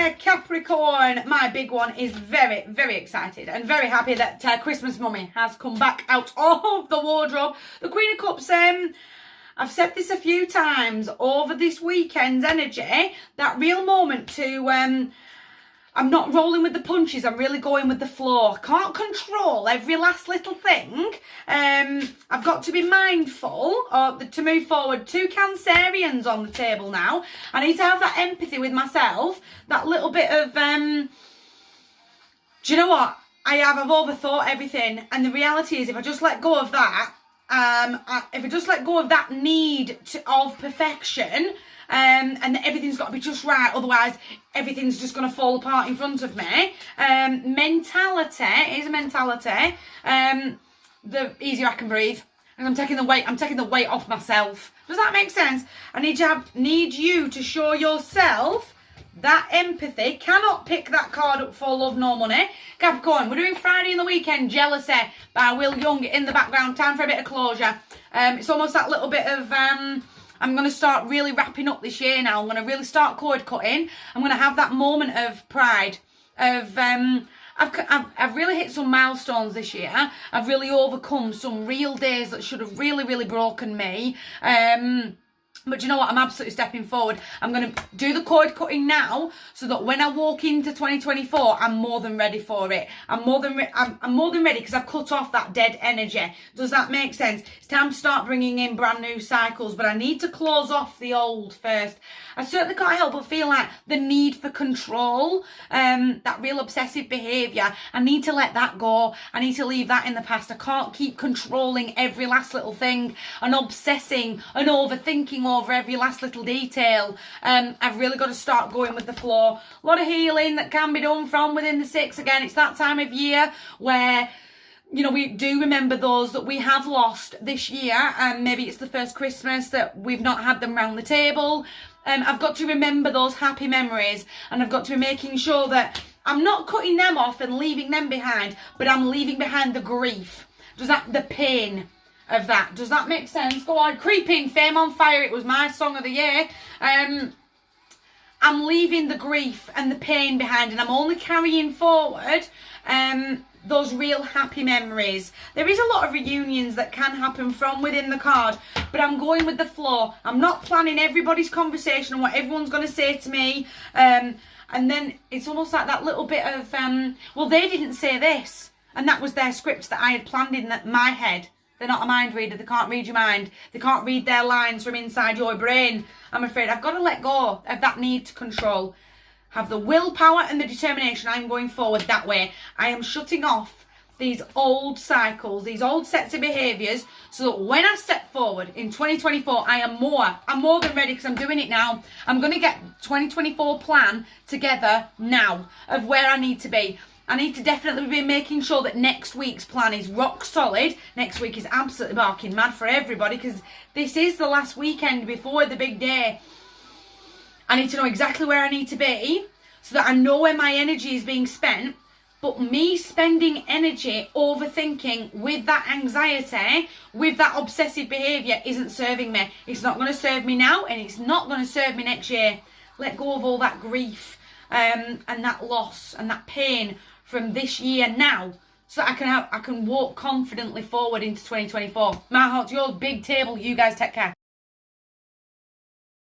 Yeah, Capricorn, my big one, is very, very excited and very happy that Christmas Mummy has come back out of the wardrobe. The Queen of Cups, I've said this a few times over this weekend's energy, that real moment to, I'm not rolling with the punches, I'm really going with the flow. Can't control every last little thing. I've got to be mindful to move forward. 2 Cancerians on the table now. I need to have that empathy with myself, that little bit of, do you know what? I've overthought everything, and the reality is if I just let go of that, if I just let go of that need of perfection, and everything's got to be just right, otherwise everything's just going to fall apart in front of me. Mentality is a mentality. The easier I can breathe, and I'm taking the weight off myself. Does that make sense? I need you to show yourself that empathy. Cannot pick that card up for love nor money. Capricorn, we're doing Friday in the Weekend, Jealousy by Will Young in the background. Time for a bit of closure. It's almost that little bit of, I'm going to start really wrapping up this year now. I'm going to really start cord cutting. I'm going to have that moment of pride. I've really hit some milestones this year. I've really overcome some real days that should have really, really broken me. But you know what? I'm absolutely stepping forward. I'm going to do the cord cutting now so that when I walk into 2024, I'm more than ready for it. I'm more than ready because I've cut off that dead energy. Does that make sense? It's time to start bringing in brand new cycles, but I need to close off the old first. I certainly can't help but feel like the need for control, that real obsessive behaviour, I need to let that go. I need to leave that in the past. I can't keep controlling every last little thing and obsessing and overthinking over every last little detail. I've really got to start going with the flow. A lot of healing that can be done from within the 6. Again, it's that time of year where, you know, we do remember those that we have lost this year, and maybe it's the first Christmas that we've not had them round the table. I've got to remember those happy memories, and I've got to be making sure that I'm not cutting them off and leaving them behind, but I'm leaving behind the grief. The pain of that. Does that make sense? Go on. Creeping, Fame on Fire. It was my song of the year. I'm leaving the grief and the pain behind, and I'm only carrying forward those real happy memories. There is a lot of reunions that can happen from within the card, but I'm going with the flow. I'm not planning everybody's conversation and what everyone's going to say to me. And then it's almost like that little bit of, well, they didn't say this, and that was their script that I had planned in my head. They're not a mind reader. They can't read your mind. They can't read their lines from inside your brain. I'm afraid I've got to let go of that need to control. Have the willpower and the determination. I'm going forward that way. I am shutting off these old cycles, these old sets of behaviours, so that when I step forward in 2024, I'm more than ready because I'm doing it now. I'm going to get 2024 plan together now of where I need to be. I need to definitely be making sure that next week's plan is rock solid. Next week is absolutely barking mad for everybody because this is the last weekend before the big day. I need to know exactly where I need to be so that I know where my energy is being spent. But me spending energy overthinking with that anxiety, with that obsessive behaviour isn't serving me. It's not going to serve me now, and it's not going to serve me next year. Let go of all that grief and that loss and that pain from this year now, so that I can walk confidently forward into 2024. My heart's yours, big table. You guys take care.